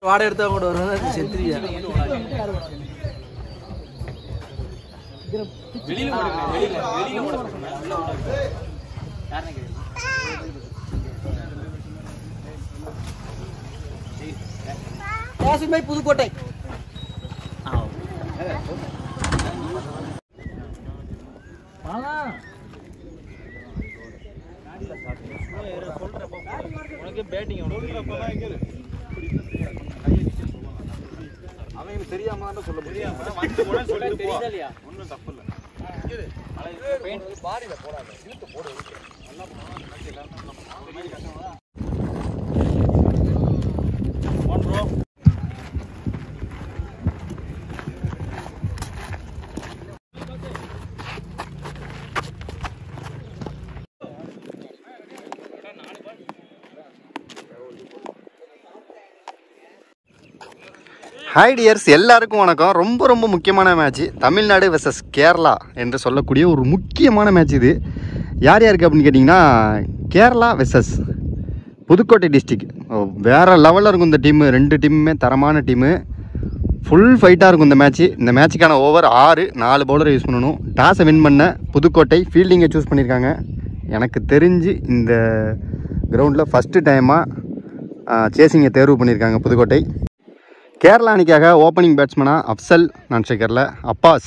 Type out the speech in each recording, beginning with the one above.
வாடை எடுத்து கூட வருவாங்க செத்துறியா புதுக்கோட்டை அவனுக்கு தெரியாம தான் சொல்ல முடியும் ஒன்றும் தப்பு இல்லை பாடியில போடாது இழுத்து போடு ஹாய் டியர்ஸ், எல்லாருக்கும் வணக்கம். ரொம்ப முக்கியமான மேட்ச், தமிழ்நாடு வெர்சஸ் கேரளா என்று சொல்லக்கூடிய ஒரு முக்கியமான மேட்ச் இது. யார் யாருக்கு அப்படின்னு கேட்டிங்கன்னா, கேரளா வெர்சஸ் புதுக்கோட்டை டிஸ்ட்ரிக். வேறு லெவலில் இருக்கும் இந்த டீமு. ரெண்டு டீமுமே தரமான டீமு. ஃபுல் ஃபைட்டாக இருக்கும் இந்த மேட்ச்சு. இந்த மேட்சுக்கான ஓவர் 6, 4 பவுலரை யூஸ் பண்ணணும். டாஸை வின் பண்ண புதுக்கோட்டை ஃபீல்டிங்கை சூஸ் பண்ணியிருக்காங்க. எனக்கு தெரிஞ்சு இந்த கிரவுண்டில் ஃபஸ்ட்டு டைமாக சேசிங்கை தேர்வு பண்ணியிருக்காங்க புதுக்கோட்டை. கேரளா அணிக்காக ஓப்பனிங் பேட்ஸ்மனாக அப்சல், நான் ஸ்ட்ரைக்கரில் அப்பாஸ்.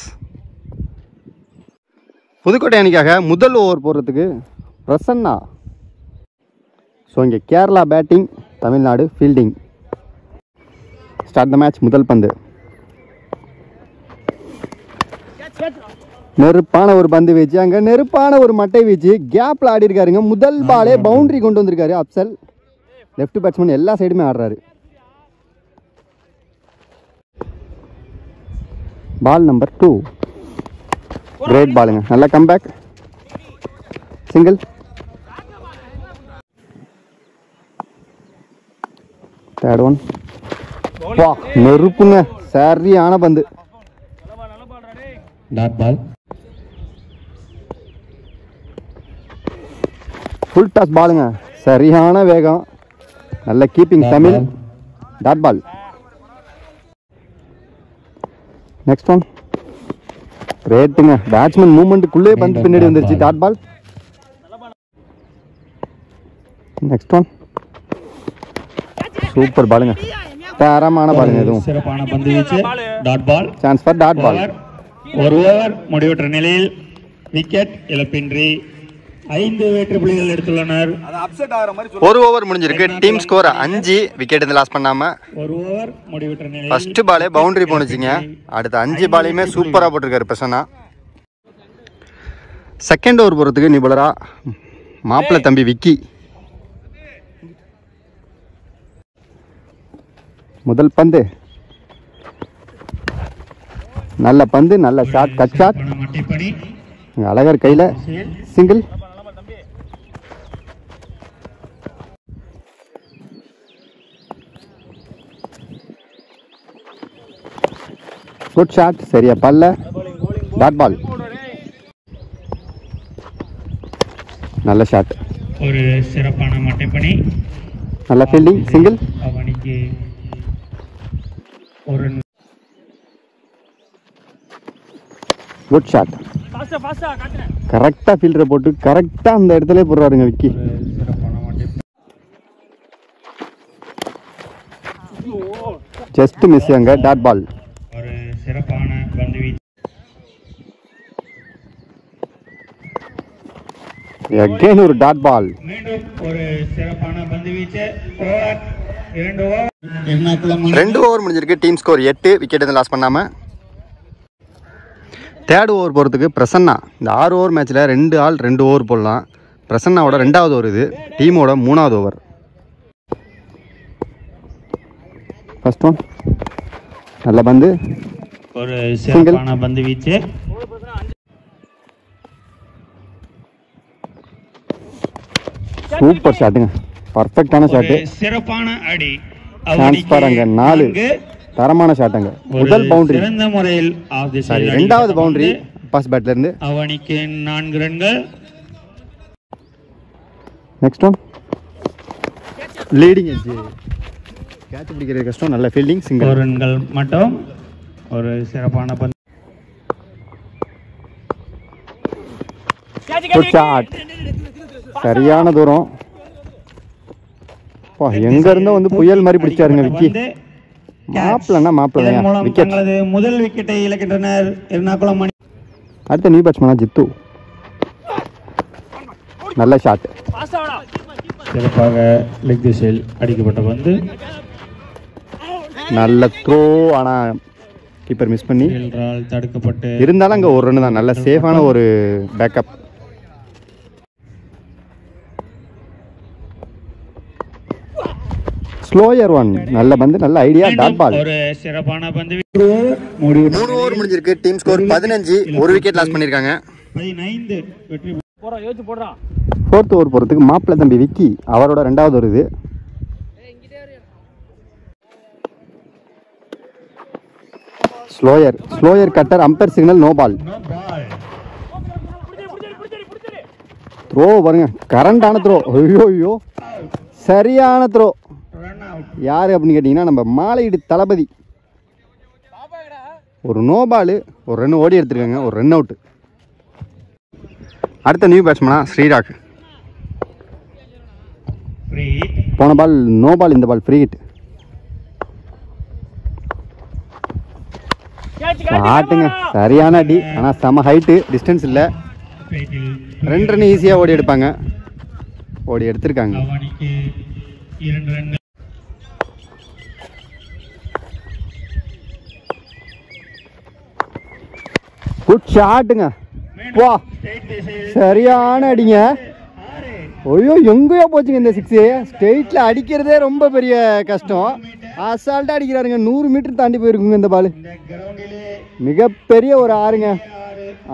புதுக்கோட்டை அணிக்காக முதல் ஓவர் போடுறதுக்கு பிரசன்னா. ஸோ இங்கே Kerala batting, Tamil Nadu fielding. Start the match. முதல் பந்து நெருப்பான ஒரு பந்து வீச்சு, அங்கே நெருப்பான ஒரு மட்டை வீச்சு, கேப்பில் ஆடி இருக்காருங்க. முதல் பாலே பவுண்டரி கொண்டு வந்திருக்காரு அப்சல். லெஃப்ட் பேட்ஸ்மேன் எல்லா சைடுமே ஆடுறாரு. பால் நம்பர் 2. கிரேட் பாலுங்க, நல்ல கம்பேக். சிங்கிள். Third one. வா, நெருப்புங்க, சரியான பந்து. Dot ball. ஃபுல் டாஸ் பாலுங்க, சரியான வேகம், நல்ல keeping Tamil. Dot ball. Next one. ரேட்டுங்க, பேட்ஸ்மேன் மூவ்மெண்ட்டுக்குள்ளே பந்து பின்னாடி வந்துருச்சு. Dot ball. Next one. Super பாலுங்க, தரமான பாலுங்க. எதுவும் சிறப்பான பந்து வீச்சு. Dot ball. Chance for dot ball. ஒரு ஓவர் முடிவுற்ற நிலையில் விக்கெட் இழப்பின்றி 5 வெற்றி புள்ளிகள் எடுத்துள்ளனர். ஒரு ஓவர் முடிஞ்சிருக்கு. Team score 5. விக்கெட் இருந்து லாஸ் பண்ணாம. ஒரு ஓவர் முடிவுற்ற நிலையில் ஃபர்ஸ்ட் பாலே பவுண்டரி போனுச்சுங்க. அடுத்த 5 பாலையுமே சூப்பரா போட்டிருக்காரு பிரசன்னா. செகண்ட் ஓவர் போறதுக்கு நிபுலரா மாப்பிள்ள தம்பி விக்கி. முதல் பந்து நல்ல பந்து, நல்ல ஷாட், கட் ஷாட். அழகர் கையில சிங்கிள். குட் ஷாட், சரியா பல்ல. Dot ball. நல்ல ஷாட், ஒரு சிறப்பான மட்டைப்பணி, நல்ல ஃபீல்டிங். சிங்கிள். அவனுக்கு ஒரு குட் ஷாட், கரெக்டா ஃபீல்டரை போட்டு கரெக்டா அந்த இடத்துல போடுறாருங்க விக்கி. சிறப்பான மட்டைப்பணி. ஜஸ்ட் மிஸ் அங்க. Dot ball. ஒரு சிறப்பான பந்து வீச்சு. அகைன் ஒரு டாட் பால். மீண்டும் ஒரு சிறப்பான பந்து வீச்சு. Over 2 over. 2 ஓவர் முடிஞ்சிருக்கு. Team score 8. விக்கெட் எதுவும் லாஸ் பண்ணாம. தேர்ட் ஓவர் போகிறதுக்கு பிரசன்னா. இந்த 6 ஓவர் மேட்ச்சில் 2 ஆள் 2 ஓவர் போடலாம். பிரசன்னாவோட 2வது ஓவர் இது. டீமோட 3வது ஓவர். First one. நல்ல பந்து, ஒரு சிறப்பான பந்து வீச்சு. சூப்பர் ஷாட்டுங்க, பர்ஃபெக்டான ஷாட்டு. சிறப்பான அடி. சான்ஸ் பாருங்க. 4 தரமான ஷாட்டுங்க. முதல் பவுண்டரி சிறந்த முறையில் சாரி 2வது பவுண்டரி பாஸ் பேட்ல இருந்து. அவனுக்கு 4 ரன்கள். Next one. Leading edge. Catch பிடிக்கிறது கஷ்டம். நல்ல ஃபீல்டிங். சிங்கிள். ரன்கள் மட்டும். ஒரு சிறப்பான பந்து. Good shot. சரியான தூரம். எங்க இருந்தோ வந்து புயல் மாதிரி பிடிச்சாருங்க விக்கி. மாப்பிள்ளை விக்கெட். முதல் விக்கெட்டை இழக்கின்றனர் எர்ணாகுளம் அணி. அடுத்த நியூ பேட்ஸ்மேனா ஜித்து. நல்ல ஷாட். சிறப்பாக லெக் திசையில் அடிக்கப்பட்ட பந்து. நல்ல த்ரோ. ஆனா கீப்பர் மிஸ் பண்ணி தடுக்கப்பட்டு இருந்தாலும் அங்க ஒரு ரன் தான். நல்ல சேஃபான ஒரு பேக்கப். Slower one. நல்ல பந்து. நல்ல ஐடியா. Dot ball. ஒரு சிறப்பான பந்து. 3 ஓவர் முடிஞ்சிருக்கு. Team score 15. ஒரு விக்கெட் லாஸ் பண்ணிருக்காங்க. 15 வெற்றி. ஃபோர்த் ஓவர் போறதுக்கு மாப்பிள்ளை தம்பி விக்கி அவரோட 2வது ஒரு இது. Slower cutter. Umpire signal. No ball. Throw பாருங்க. கரண்டான த்ரோ. ஐயோ சரியான த்ரோ. யாரு அப்படின்னு கேட்டீங்கன்னா நம்ம மாலையீடு தளபதி. ஒரு நோ பால். ஒரு ரன் ஓடி எடுத்திருக்காங்க. ஒரு ரன் அவுட். அடுத்த நியூ பேட்ஸ்மேனா ஸ்ரீராக். போன பால் நோ பால். இந்த பால் ஃப்ரீ ஹிட். ஆட்டுங்க. சரியான அடி. ஆனால் செம ஹைட்டு. டிஸ்டன்ஸ் இல்லை. 2 ரன் ஈஸியாக ஓடி எடுப்பாங்க. ஓடி எடுத்திருக்காங்க. குட் ஷாட்டுங்க. வா சரியான அடிங்க. ஐயோ எங்கேயோ போச்சுங்க இந்த 6. ஸ்ட்ரெயிட்ல அடிக்கிறதே ரொம்ப பெரிய கஷ்டம். அசால்ட்டா அடிக்கிறாருங்க. 100 மீட்டர் தாண்டி போயிருக்குங்க இந்த பால். மிகப்பெரிய ஒரு ஆறுங்க.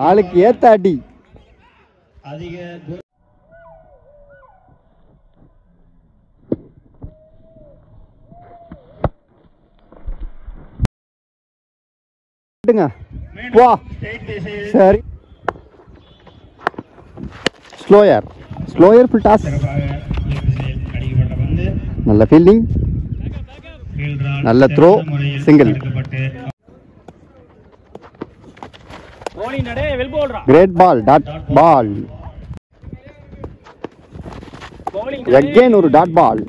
ஆளுக்கு ஏத்த அடி. வா சரி. Slower full toss. நல்ல ஃபீல்டிங். நல்ல throw. Single. Great ball. Dot ball. Again ஒரு டாட் பால்.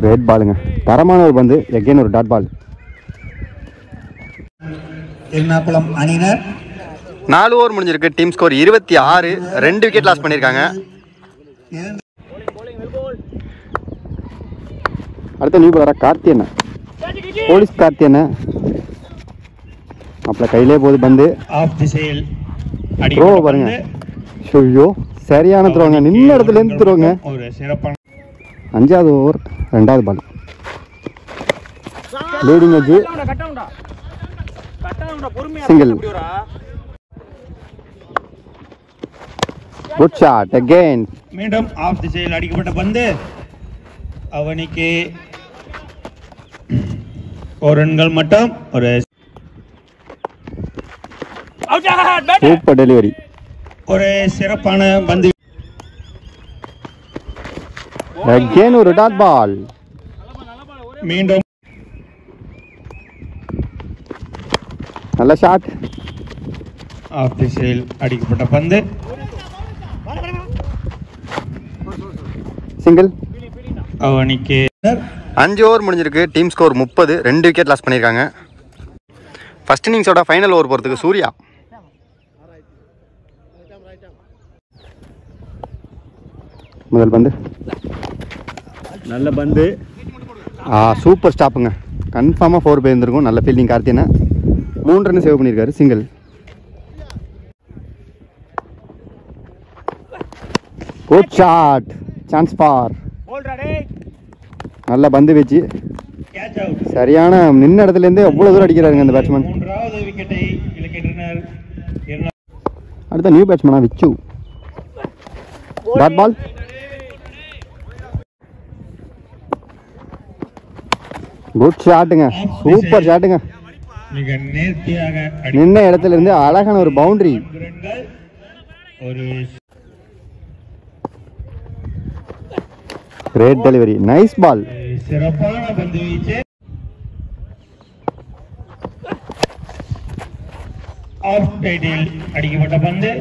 கிரேட் பாலுங்க. தரமான ஒரு பந்து. அகைன் ஒரு டாட் பால். எர்ணாகுளம் அணியினர் 4 ஓவர் முடிஞ்சிருக்கு. Team score 26. 2 விக்கெட் லாஸ் பண்ணியிருக்காங்க. அடுத்த நியூ பாலரா கார்த்தியன். போலீஸ் கார்த்தியன். அப்பல கையிலே போகுது பந்து. ஆஃப் திசையில் த்ரோ பாருங்க. ஐயோ சரியான த்ரோங்க. நின்ன இடத்துல இருந்து த்ரோங்க. ஒரு சிறப்பான 5வது ஓவர் 2வது ball. Leading edge. Single. Good shot again. மீண்டும் ஆஃப் திசையில் அடிக்கப்பட்ட பந்து. அவனுக்கு ஒரு ரன்கள் மட்டும். ஒரு சூப்பர் டெலிவரி. ஒரு சிறப்பான பந்து. அகைன் ஒரு டாட் பால். மீண்டும் நல்ல ஷாட். ஆஃப் திசையில் அடிக்கப்பட்ட பந்து. சிங்கிள். அவனுக்கு 5 ஓவர் முடிஞ்சிருக்கு. Team score 30. 2 விக்கெட் லாஸ் பண்ணியிருக்காங்க. ஃபர்ஸ்ட் இன்னிங்ஸோட ஃபைனல் ஓவர் போகிறதுக்கு சூர்யா. முதல் பந்து. நல்ல பந்து. சூப்பர் ஸ்டாப்புங்க. கன்ஃபார்மாக 4 போயிருந்திருக்கும். நல்ல ஃபீல்டிங் கார்த்தியனை. 3 ரன் சேவ் பண்ணியிருக்காரு. Single. Good shot. Chance for. நல்ல பந்து வச்சு சரியான நின்ன இடத்துல இருந்தே எவ்வளவு தூரம் அடிக்கிறாருங்க அந்த பேட்ஸ்மேன். 3வது விக்கெட்டை இழக்கின்றனர். அடுத்த நியூ பேட்ஸ்மேனா விச்சு. Dot ball. குட் ஷாட்டுங்க. சூப்பர் ஷாட்டுங்க. மிக நேர்த்தியாக நின்ன இடத்துல இருந்து அழகான ஒரு பவுண்டரி. ஒரு கிரேட் டெலிவரி, நைஸ் பால். சிறப்பான பந்து வீச்சு. ஆஃப் சைடில் அடிக்கப்பட்ட பந்து.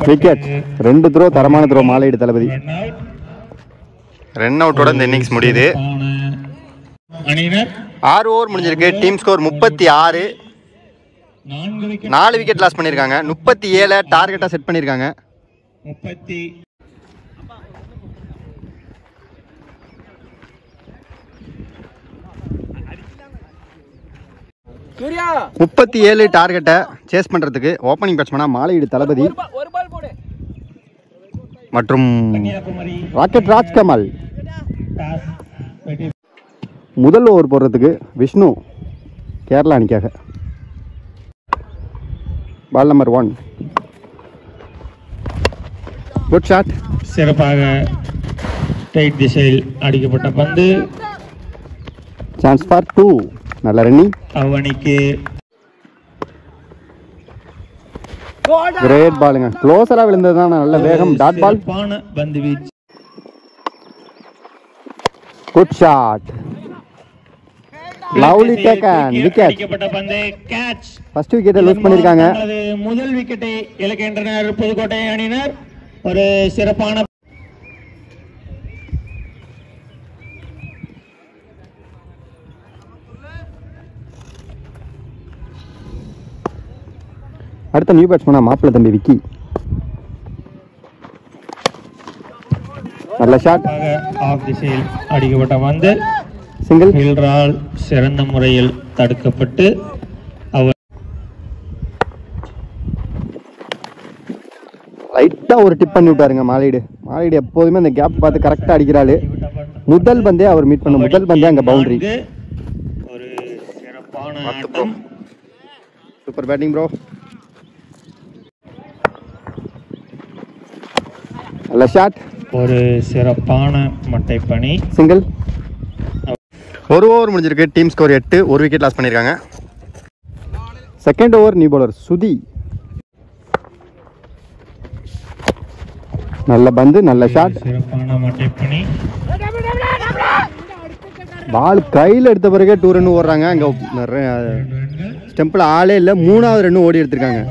விக்கெட். 2 த்ரோ, தரமான த்ரோ மாலையீடு தளபதி. ரன் அவுட்டோட இந்த இன்னிங்ஸ் முடியுது. 6 ஓவர் முடிஞ்சிருக்கு. Team score 36. 4 விக்கெட் லாஸ் பண்ணியிருக்காங்க. 37 டார்கெட்டாக செட் பண்ணியிருக்காங்க. 37 டார்கெட்டை சேஸ் பண்ணுறதுக்கு ஓப்பனிங் பேட்ஸ்மேனாக மாலையீடு தளபதி மற்றும் ராக்கெட் ராஜ்கமல். முதல் ஓவர் போடுறதுக்கு விஷ்ணு கேரளா அணிக்காக. Ball number 1. Good shot. சிறப்பாக ரைட் திசையில் அடிக்கப்பட்ட பந்து. Chance for 2. நல்ல ரன்னிங். அவனிக்கு கிரேட் பாலுங்க. க்ளோஸரா விழுந்ததுதான் நல்ல வேகம். Dot ball. பந்து வீச்சு. Good shot. Lovely taken. Wicket. அடிக்கப்பட்ட பந்து. கேட்ச். ஃபர்ஸ்ட் விக்கெட்டை லூஸ் பண்ணிருக்காங்க. முதல் விக்கெட்டை இழக்கின்றனர் புதுக்கோட்டை அணியினர். ஒரு சிறப்பான அடுத்த நியூ பேட்ஸ்மேனா மாப்பிள்ள தம்பி விக்கி. நல்ல ஷாட். ஆஃப் திசையில் அடிக்கப்பட்ட பந்து. சிங்கிள். ஃபீல்டரால் சிறந்த முறையில் தடுக்கப்பட்டு அவர் லைட்டா ஒரு டிப் பண்ணி விட்டாருங்க மாலையீடு. மாலையீடு எப்போதுமே அந்த கேப் பார்த்து கரெக்டா அடிக்கிறாரு. முதல் பந்தே அவர் மீட் பண்ண முதல் பந்தே அங்க பவுண்டரி. ஒரு சிறப்பான ஆட்டம். Super batting bro. நல்ல ஷாட். ஒரு சிறப்பான மட்டை பணி. சிங்கிள். 1 ஓவர் முடிஞ்சிருக்கு. Team score 8. 1 விக்கெட் லாஸ் பண்ணியிருக்காங்க. Second over new bowler Sudhi. நல்ல பந்து, நல்ல ஷாட். சிறப்பான மட்டை பணி. பால் கையில் எடுத்த பிறகு 2 ரன் ஓடுறாங்க. அங்கே ஸ்டெம்பில் ஆளே இல்லை. 3வது ரன் ஓடி எடுத்திருக்காங்க.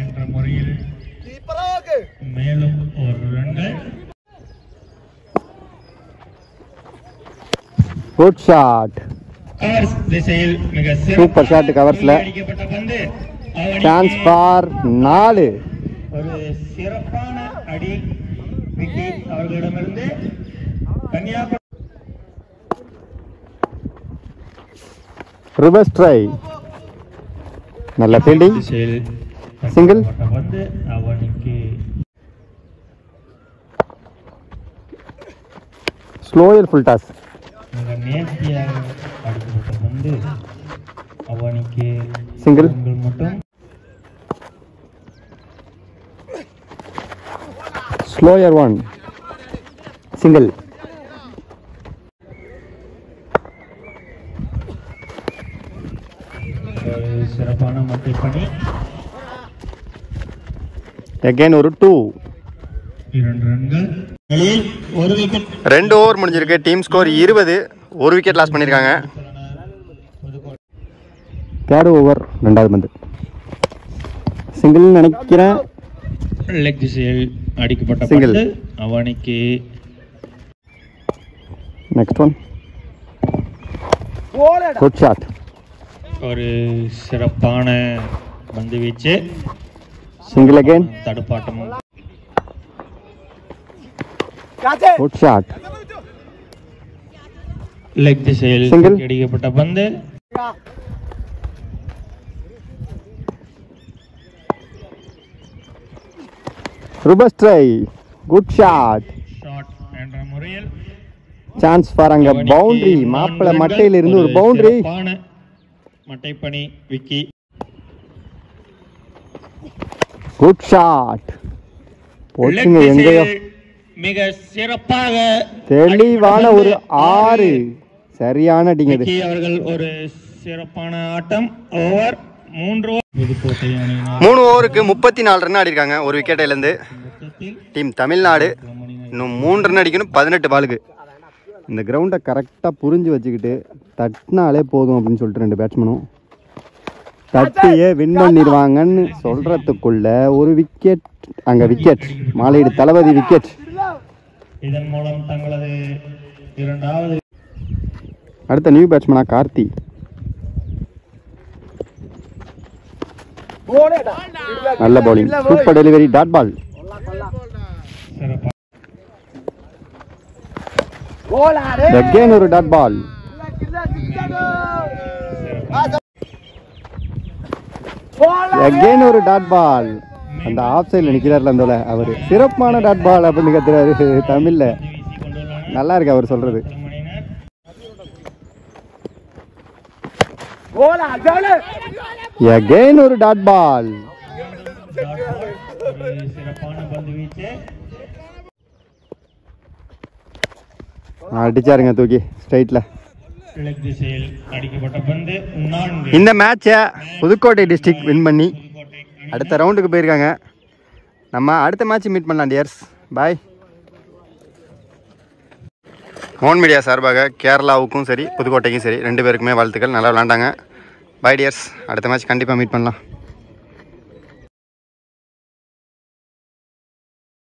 என்ற முறையில் மேலும் ஒரு ரன்கள். Good shot. கவர்ஸ் திசையில் மிக சூப்பர் ஷாட். கவர்ஸ்ல அடிக்கப்பட்ட பந்து. Chance for 4. ஒரு சிறப்பான அடி விக்கி அவர்களிடமிருந்து. Kanyakumari reverse try. நல்ல ஃபீல்டிங். திசையில் சிங்கிள். வந்து அவனுக்கு ஸ்லோயர் ஃபுல் டாஸ். மிக நேர்த்தியாக அடிக்கப்பட்ட பந்து. அவனுக்கு சிங்கிள். மட்டும். ஸ்லோயர் 1. சிங்கிள். சிறப்பான மட்டை பணி. அகைன் ஒரு 2. 2 ரன்கள். ஒரு விக்கெட். 2 ஓவர் முடிஞ்சிருக்கு. Team score 20. 1 விக்கெட் லாஸ் பண்ணியிருக்காங்க. தேர்ட் ஓவர் 2வது பந்து. சிங்கிள் நினைக்கிறேன். லெக் திசையில் அடிக்கப்பட்ட சிங்கிள். பந்து. அவனுக்கு நெக்ஸ்ட் ஒன். Good shot. ஒரு சிறப்பான பந்து வீச்சு. Single again. தடுப்பாட்டம். Good shot. லெக் திசையில் சிங்கிள். அடிக்கப்பட்ட பந்து. Reverse try. Good shot. Shot என்ற முறையில். சான்ஸ் ஃபார் அங்க பவுண்டரி. மாப்பிள்ள மட்டையில இருந்து ஒரு பவுண்டரி. மட்டைப்பணி விக்கி. Good shot. போச்சுங்க எங்கேயோ. மிக சிறப்பாக தெளிவான ஒரு 6 சரியான அடிங்க இது. அவர்கள் ஒரு சிறப்பான ஆட்டம். ஓவர் 3 ஓவருக்கு 34 ரன் ஆடி இருக்காங்க ஒரு விக்கெட் இழந்து. டீம் தமிழ்நாடு இன்னும் 3 ரன் அடிக்கணும் 18 பாலுக்கு. இந்த கிரவுண்டை கரெக்டாக புரிஞ்சு வச்சுக்கிட்டு தட்டினாலே போதும் அப்படின்னு சொல்லிட்டு 2 பேட்ஸ்மேனும் தட்டியே வின் பண்ணிடுவாங்கன்னு சொல்றதுக்குள்ள ஒரு விக்கெட், அங்கே விக்கெட், மாலையீடு தளபதி விக்கெட். இதன் மூலம் தங்களது இரண்டாவது அடுத்த நியூ பேட்ஸ்மேனா கார்த்தி. நல்ல bowling, super delivery, dot ball. Again ஒரு டாட் பால். அகைன் ஒரு டாட் பால். அந்த ஆஃப் சைடில் நிற்கிறார்ல அந்த அவர் சிறப்பான டாட் பால் அப்படின்னு கத்துறாரு தமிழ்ல. நல்லா இருக்கு அவர் சொல்றது. அகைன் ஒரு டாட் பால். அடிச்சாருங்க தூக்கி ஸ்ட்ரைட்ல. இந்த மேட்சை புதுக்கோட்டை டிஸ்ட்ரிக்ட் வின் பண்ணி அடுத்த ரவுண்டுக்கு போயிருக்காங்க. நம்ம அடுத்த மேட்ச் மீட் பண்ணலாம் டியர்ஸ். பாய். மோன் மீடியா சார்பாக கேரளாவுக்கும் சரி புதுக்கோட்டைக்கும் சரி 2 பேருக்குமே வாழ்த்துக்கள். நல்லா விளாண்டாங்க. பாய் டியர்ஸ். அடுத்த மேட்ச் கண்டிப்பாக மீட் பண்ணலாம்.